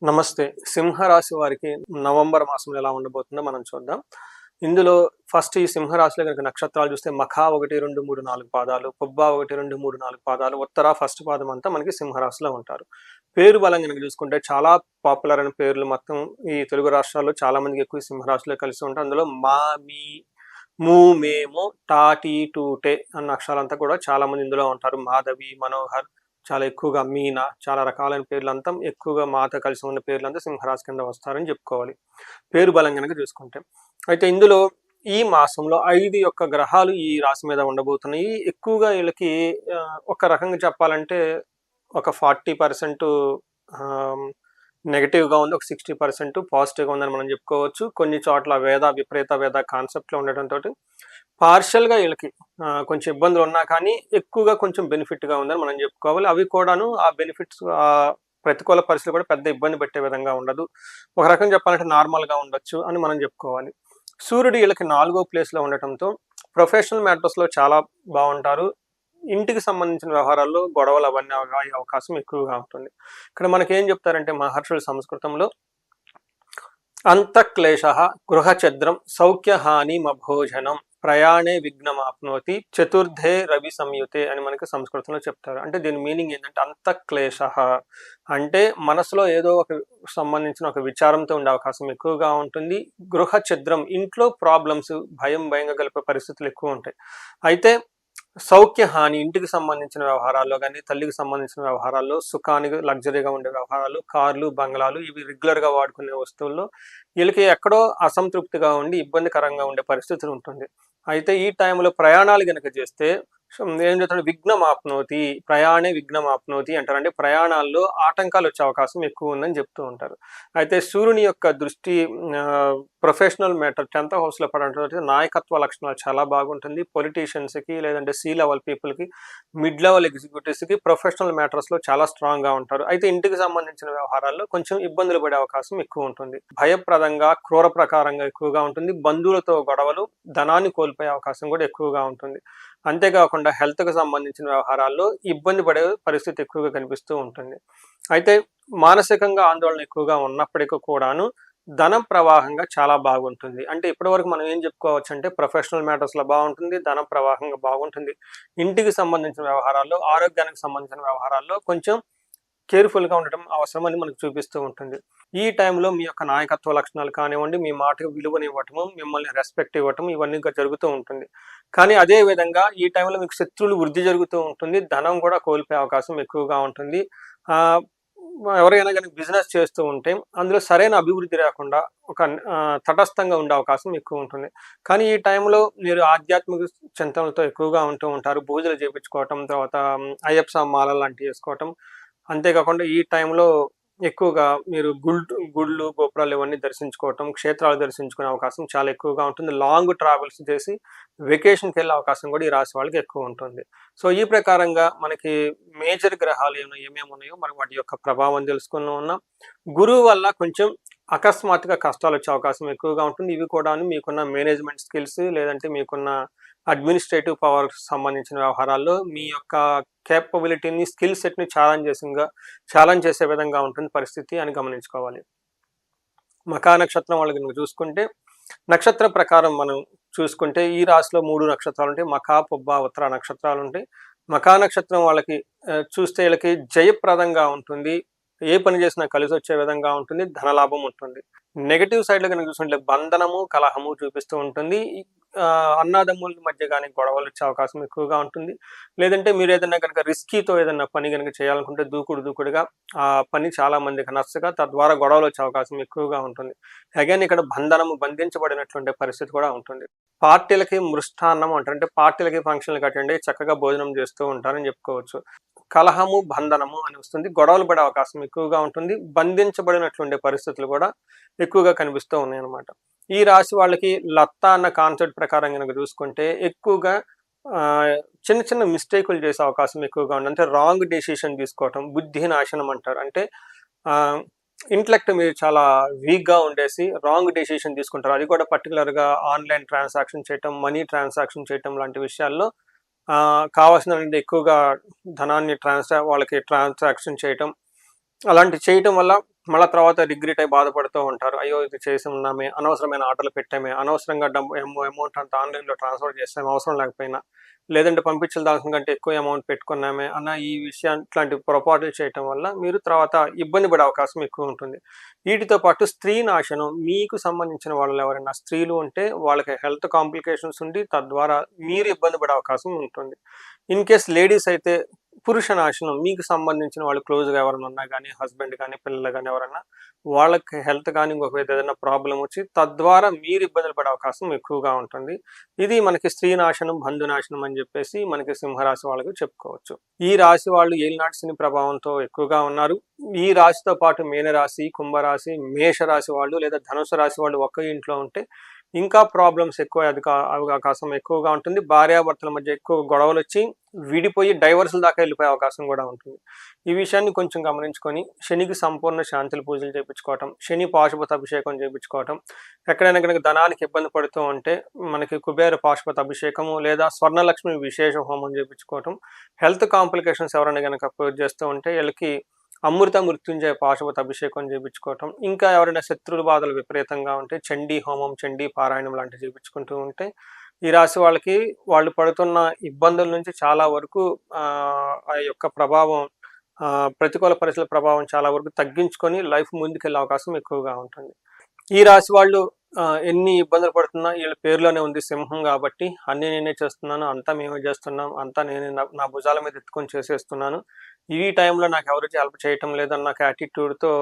నమస్తే. సింహరాశి వారికి నవంబర్ మాసంలో ఎలా ఉండబోతుందో మనం చూద్దాం. ఇందులో ఫస్ట్ ఈ సింహరాశిలో గనక నక్షత్రాలు చూస్తే మఖా 1, 2, 3, 4 పాదాలు, పుబ్బ 1, 2, 3, 4 పాదాలు, ఉత్తర ఫస్ట్ పాదం అంతా మనకి సింహరాశిలో ఉంటారు. పేరు బలం గనక చూసుకుంటే చాలా పాపులర్ అయిన పేర్లు మొత్తం ఈ తెలుగు రాష్ట్రాల్లో చాలా మందికి ఎక్కువ సింహరాశిలో కలిసి ఉంటాయి. అందులో మా, మీ, ము, మేము, టా, టీ, టు, టే అన్న అక్షరాలంతా కూడా చాలా మంది ఇందులో ఉంటారు. మాధవి, మనోహర్, చాలా ఎక్కువగా మీన, చాలా రకాలైన పేర్లంతా ఎక్కువగా మాతో కలిసి ఉన్న పేర్లంతా సింహరాశి కింద వస్తారని చెప్పుకోవాలి. పేరు బలం గనక చూసుకుంటే. అయితే ఇందులో ఈ మాసంలో 5 యొక్క గ్రహాలు ఈ రాశి మీద ఉండబోతున్నాయి. ఎక్కువగా వీళ్ళకి ఒక రకంగా చెప్పాలంటే ఒక 40% నెగెటివ్‌గా ఉంది. ఒక 60% పాజిటివ్‌గా ఉందని మనం చెప్పుకోవచ్చు. కొన్ని చోట్ల విపరీత వేద కాన్సెప్ట్‌లో ఉండటంతోటి పార్షియల్‌గా ఈళ్ళకి కొంచెం ఇబ్బందులున్నా కానీ ఎక్కువగా కొంచెం బెనిఫిట్‌గా ఉందని మనం చెప్పుకోవాలి. అవి కూడాను ఆ బెనిఫిట్స్ ప్రతికూల పరిస్థితులు కూడా పెద్ద ఇబ్బంది పెట్టే విధంగా ఉండదు. ఒక రకంగా చెప్పాలంటే నార్మల్‌గా ఉండొచ్చు అని మనం చెప్పుకోవాలి. సూర్యుడు ఈళ్ళకి 4వ ప్లేస్‌లో ఉండటంతో ప్రొఫెషనల్ మ్యాటర్స్‌లో చాలా బావుంటారు. ఇంటికి సంబంధించిన వ్యవహారాల్లో గొడవలు అవన్నీ అయ్యే అవకాశం ఎక్కువగా ఉంటుంది. ఇక్కడ మనకేం చెప్తారంటే మహర్షులు సంస్కృతంలో అంతఃక్లేశః గృహఛద్రం సౌఖ్యహానిమభోజనం ప్రయాణే విఘ్నమాప్నోతి చతుర్థే రవి సంయుతే అని మనకి సంస్కృతంలో చెప్తారు. అంటే దీని మీనింగ్ ఏంటంటే అంతఃక్లేశః అంటే మనసులో ఏదో ఒక సంబంధించిన ఒక విచారంతో ఉండే అవకాశం ఎక్కువగా ఉంటుంది. గృహఛద్రం ఇంట్లో ప్రాబ్లమ్స్ భయంగా కలిపే పరిస్థితులు ఎక్కువ ఉంటాయి. అయితే సౌఖ్యహాని ఇంటికి సంబంధించిన వ్యవహారాల్లో గానీ, తల్లికి సంబంధించిన వ్యవహారాల్లో, సుఖానికి లగ్జరీగా ఉండే వ్యవహారాలు, కార్లు, బంగ్లాలు ఇవి రెగ్యులర్‌గా వాడుకునే వస్తువుల్లో వీళ్ళకి ఎక్కడో అసంతృప్తిగా ఉండి ఇబ్బందికరంగా ఉండే పరిస్థితులు ఉంటుంది. అయితే ఈ టైంలో ప్రయాణాలు గనక చేస్తే ఏం చెప్తాడు విఘ్నమాప్నోతి ప్రయాణే విఘ్నమాప్నోతి అంటారు. అంటే ప్రయాణాల్లో ఆటంకాలు వచ్చే అవకాశం ఎక్కువ ఉందని చెప్తూ ఉంటారు. అయితే సూర్యుని యొక్క దృష్టి ప్రొఫెషనల్ మ్యాటర్ 10th హౌస్‌లో పడటంతో నాయకత్వ లక్షణాలు చాలా బాగుంటుంది. పొలిటీషియన్స్‌కి లేదంటే సి లెవెల్ పీపుల్‌కి, మిడ్ లెవెల్ ఎగ్జిక్యూటివ్స్‌కి ప్రొఫెషనల్ మ్యాటర్స్‌లో చాలా స్ట్రాంగ్‌గా ఉంటారు. అయితే ఇంటికి సంబంధించిన వ్యవహారాల్లో కొంచెం ఇబ్బందులు పడే అవకాశం ఎక్కువ ఉంటుంది. భయప్రదంగా, క్రూర ప్రకారంగా ఎక్కువగా ఉంటుంది. బంధువులతో గొడవలు, ధనాన్ని కోల్పోయే అవకాశం కూడా ఎక్కువగా ఉంటుంది. అంతేకాకుండా హెల్త్‌కి సంబంధించిన వ్యవహారాల్లో ఇబ్బంది పడే పరిస్థితి ఎక్కువగా కనిపిస్తూ ఉంటుంది. అయితే మానసికంగా ఆందోళన ఎక్కువగా ఉన్నప్పటికీ కూడాను ధనం ప్రవాహంగా చాలా బాగుంటుంది. అంటే ఇప్పటివరకు మనం ఏం చెప్పుకోవచ్చంటే ప్రొఫెషనల్ మ్యాటర్స్‌లో బాగుంటుంది. ధన ప్రవాహంగా బాగుంటుంది. ఇంటికి సంబంధించిన వ్యవహారాల్లో, ఆరోగ్యానికి సంబంధించిన వ్యవహారాల్లో కొంచెం కేర్‌ఫుల్‌గా ఉండటం అవసరమని మనకు చూపిస్తూ ఉంటుంది. ఈ టైంలో మీ యొక్క నాయకత్వ లక్షణాలు కానివ్వండి, మీ మాటకు విలువనివ్వటము, మిమ్మల్ని రెస్పెక్ట్ ఇవ్వటం ఇవన్నీ జరుగుతూ ఉంటుంది. కానీ అదే విధంగా ఈ టైంలో మీకు శత్రువులు వృద్ధి జరుగుతూ ఉంటుంది. ధనం కూడా కోల్పోయే అవకాశం ఎక్కువగా ఉంటుంది. ఆహ్, ఎవరైనా గనుక బిజినెస్ చేస్తూ ఉంటే అందులో సరైన అభివృద్ధి రాకుండా ఒక తటస్థంగా ఉండే అవకాశం ఎక్కువ ఉంటుంది. కానీ ఈ టైంలో మీరు ఆధ్యాత్మిక చింతనలతో ఎక్కువగా ఉంటూ ఉంటారు. పూజలు చేపించుకోవటం, తర్వాత అయ్యప్ప మాలలు లాంటివి వేసుకోవటం. అంతేకాకుండా ఈ టైంలో ఎక్కువగా మీరు గుళ్ళు, గోపురాలు ఇవన్నీ దర్శించుకోవటం, క్షేత్రాలు దర్శించుకునే అవకాశం చాలా ఎక్కువగా ఉంటుంది. లాంగ్ ట్రావెల్స్ చేసి వెకేషన్‌కెళ్ళే అవకాశం కూడా ఈ రాశి వాళ్ళకి ఎక్కువ ఉంటుంది. సో, ఈ ప్రకారంగా మనకి మేజర్ గ్రహాలు ఏమేమి ఉన్నాయో మనం వాటి యొక్క ప్రభావం తెలుసుకుని ఉన్నాం. గురువు వల్ల కొంచెం అకస్మాత్తుగా కష్టాలొచ్చే అవకాశం ఎక్కువగా ఉంటుంది. ఇవి కూడాను మీకున్న మేనేజ్‌మెంట్ స్కిల్స్ లేదంటే మీకున్న అడ్మినిస్ట్రేటివ్ పవర్‌కి సంబంధించిన వ్యవహారాల్లో మీ యొక్క కేపబిలిటీని, స్కిల్ సెట్‌ని ఛాలెంజ్ చేసే విధంగా ఉంటుంది పరిస్థితి అని గమనించుకోవాలి. మఖా నక్షత్రం వాళ్ళకి గనుక చూసుకుంటే, నక్షత్ర ప్రకారం మనం చూసుకుంటే ఈ రాశిలో 3 నక్షత్రాలుంటాయి. మఖా, పుబ్బ, ఉత్తర నక్షత్రాలుంటాయి. మఖా నక్షత్రం వాళ్ళకి చూస్తే వీళ్ళకి జయప్రదంగా ఉంటుంది. ఏ పని చేసినా కలిసొచ్చే విధంగా ఉంటుంది. ధనలాభం ఉంటుంది. నెగెటివ్ సైడ్‌లో గనుక చూసుకుంటే బంధనము, కలహము చూపిస్తూ ఉంటుంది. అన్నాదమ్ముల మధ్య గాని గొడవలొచ్చే అవకాశం ఎక్కువగా ఉంటుంది. లేదంటే మీరేదన్నా గనక రిస్కీతో ఏదన్నా పని గనక చేయాలనుకుంటే దూకుడుగా ఆ పని చాలా మందికి నచ్చక తద్వారా గొడవలొచ్చే అవకాశం ఎక్కువగా ఉంటుంది. అగైన్ ఇక్కడ బంధించబడినటువంటి పరిస్థితి కూడా ఉంటుంది. పార్టీలకి మృష్టాన్నం అంటారు. అంటే పార్టీలకి, ఫంక్షన్‌లకి అటెండ్ అయ్యి చక్కగా భోజనం చేస్తూ ఉంటారని చెప్పుకోవచ్చు. కలహము, బంధనము అని వస్తుంది. గొడవలు పడే అవకాశం ఎక్కువగా ఉంటుంది. బంధించబడినటువంటి పరిస్థితులు కూడా ఎక్కువగా కనిపిస్తూ ఉన్నాయన్నమాట. ఈ రాశి వాళ్ళకి లత్తా అన్న కాన్సెప్ట్ ప్రకారం గనక చూసుకుంటే ఎక్కువగా చిన్న చిన్న మిస్టేకులు చేసే అవకాశం ఎక్కువగా ఉంది. అంటే రాంగ్ డెసిషన్ తీసుకోవటం, బుద్ధి నాశనం అంటారు. అంటే ఆహ్, ఇంటెలెక్ట్ మీరు చాలా వీక్‌గా ఉండేసి రాంగ్ డెసిషన్ తీసుకుంటారు. అది కూడా పర్టిక్యులర్‌గా ఆన్‌లైన్ ట్రాన్సాక్షన్ చేయటం, మనీ ట్రాన్సాక్షన్ చేయటం లాంటి విషయాల్లో కావాల్సినంత ఎక్కువగా ధనాన్ని వాళ్ళకి ట్రాన్సాక్షన్ చేయటం, అలాంటివి చేయటం వల్ల మళ్ళా తర్వాత రిగ్రెట్ అయి బాధపడుతూ ఉంటారు. అయ్యో! ఇది చేసి ఉన్నామే, అనవసరమైన ఆర్డర్‌లు పెట్టామే, అనవసరంగా డబ్బు అమౌంట్ అంతా ఆన్‌లైన్‌లో ట్రాన్స్‌ఫర్ చేసాము అవసరం లేకపోయినా. లేదంటే పంపించాల్సిన కంటే ఎక్కువ అమౌంట్ పెట్టుకున్నామే అన్న ఈ విషయం ఇట్లాంటి పొరపాట్లు చేయటం వల్ల మీరు తర్వాత ఇబ్బంది పడే అవకాశం ఎక్కువ ఉంటుంది. వీటితో పాటు స్త్రీ నాశనం మీకు సంబంధించిన వాళ్ళు ఎవరైనా స్త్రీలు ఉంటే వాళ్ళకి హెల్త్ కాంప్లికేషన్స్ ఉండి తద్వారా మీరు ఇబ్బంది పడే అవకాశం ఉంటుంది. ఇన్ కేస్ లేడీస్ అయితే పురుష నాశనం మీకు సంబంధించిన వాళ్ళు క్లోజ్‌గా ఎవరైనా ఉన్నా గానీ, హస్బెండ్ గానీ, పిల్లలు గానీ ఎవరన్నా వాళ్ళకి హెల్త్ గానీ, ఇంకొక ఏదైనా ప్రాబ్లమ్ వచ్చి తద్వారా మీరు ఇబ్బందులు పడే అవకాశం ఎక్కువగా ఉంటుంది. ఇది మనకి స్త్రీ నాశనం, బంధు నాశనం అని జెప్పేసి మనకి సింహరాశి వాళ్ళకి చెప్పుకోవచ్చు. ఈ రాశి వాళ్ళు ఏలినాటి శని ప్రభావంతో ఎక్కువగా ఉన్నారు. ఈ రాశితో పాటు మీనరాశి, కుంభరాశి, మేషరాశి వాళ్ళు లేదా ధనుసు రాశి వాళ్ళు ఒకే ఇంట్లో ఉంటే ఇంకా ప్రాబ్లమ్స్ ఎక్కువ అవకాశం ఎక్కువగా ఉంటుంది. భార్యాభర్తల మధ్య ఎక్కువ గొడవలొచ్చి విడిపోయి డైవర్స్‌ల దాకా వెళ్ళిపోయే అవకాశం గూడా ఉంటుంది. ఈ విషయాన్ని కొంచెం గమనించుకొని శనికి సంపూర్ణ శాంతుల పూజలు చేపించుకోవటం, శని పాశుపత అభిషేకం చేపించుకోవటం, ఎక్కడైనా గనుక ధనానికి ఇబ్బంది పడుతూ ఉంటే మనకి కుబేర పాశుపత అభిషేకము లేదా స్వర్ణలక్ష్మి విశేష హోమం చేపించుకోవటం, హెల్త్ కాంప్లికేషన్స్ ఎవరైనా గనక ఫేస్ చేస్తూ ఉంటే ఈళ్ళకి అమృత మృత్యుంజయ పాశుపత అభిషేకం చేపించుకోవటం, ఇంకా ఎవరైనా శత్రుల బాధలు విపరీతంగా ఉంటే చండీ హోమం, చండీ పారాయణం లాంటివి చేపించుకుంటూ ఉంటే ఈ రాశి వాళ్ళకి వాళ్ళు పడుతున్న ఇబ్బందుల నుంచి చాలా వరకు ఆ యొక్క ప్రభావం ప్రతికూల పరిస్థితుల ప్రభావం చాలా వరకు తగ్గించుకొని లైఫ్ ముందుకెళ్ళే అవకాశం ఎక్కువగా ఉంటుంది. ఈ రాశి వాళ్ళు ఎన్ని ఇబ్బందులు పడుతున్నా వీళ్ళ పేరులోనే ఉంది సింహం కాబట్టి అన్నీ నేనే చేస్తున్నాను, అంతా మేమే చేస్తున్నాం, అంతా నేనే నా భుజాల మీద ఎత్తుకొని చేసేస్తున్నాను. ఈ టైంలో నాకు ఎవరు హెల్ప్ చేయటం లేదన్న నాకు యాటిట్యూడ్‌తో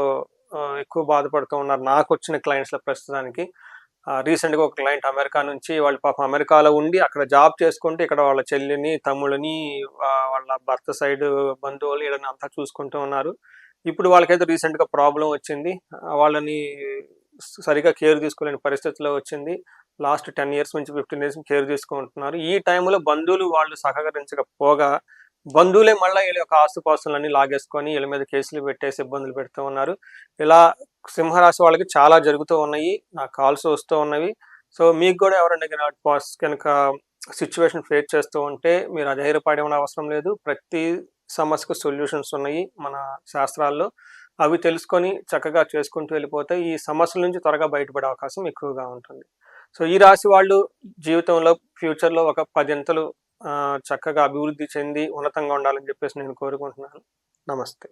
ఎక్కువ బాధపడుతూ ఉన్నారు నాకొచ్చిన క్లయింట్స్‌లో ప్రస్తుతానికి. రీసెంట్‌గా ఒక క్లయింట్ అమెరికా నుంచి వాళ్ళు పాపం అమెరికాలో ఉండి అక్కడ జాబ్ చేసుకుంటూ ఇక్కడ వాళ్ళ చెల్లిని, తమ్ముళ్ళని వాళ్ళ భర్త సైడ్ బంధువులు ఈళ్ళని అంతా చూసుకుంటూ ఉన్నారు. ఇప్పుడు వాళ్ళకైతే రీసెంట్‌గా ప్రాబ్లమ్ వచ్చింది. వాళ్ళని సరిగ్గా కేర్ తీసుకోలేని పరిస్థితిలో వచ్చింది. లాస్ట్ 10 ఇయర్స్ నుంచి 15 ఇయర్స్ నుంచి కేర్ తీసుకుంటున్నారు. ఈ టైంలో బంధువులు వాళ్ళు సహకరించకపోగా బంధువులే మళ్ళా ఈళ్ళ యొక్క ఆస్తుపాస్తులన్నీ లాగేసుకొని ఈళ్ళ మీద కేసులు పెట్టేసి ఇబ్బందులు పెడుతూ ఉన్నారు. ఇలా సింహరాశి వాళ్ళకి చాలా జరుగుతూ ఉన్నాయి. నాకు కాల్స్ వస్తూ ఉన్నవి. సో, మీకు గూడా ఎవరైనా గనక సిట్యుయేషన్ ఫేస్ చేస్తూ ఉంటే మీరు అధైర్యపడే అవసరం లేదు. ప్రతి సమస్యకు సొల్యూషన్స్ ఉన్నాయి మన శాస్త్రాల్లో. అవి తెలుసుకొని చక్కగా చేసుకుంటూ వెళ్ళిపోతే ఈ సమస్యల నుంచి త్వరగా బయటపడే అవకాశం ఎక్కువగా ఉంటుంది. సో, ఈ రాశి వాళ్ళు జీవితంలో ఫ్యూచర్‌లో ఒక 10 అంతలు చక్కగా అభివృద్ధి చెంది ఉన్నతంగా ఉండాలని జెప్పేసి నేను కోరుకుంటున్నాను. నమస్తే.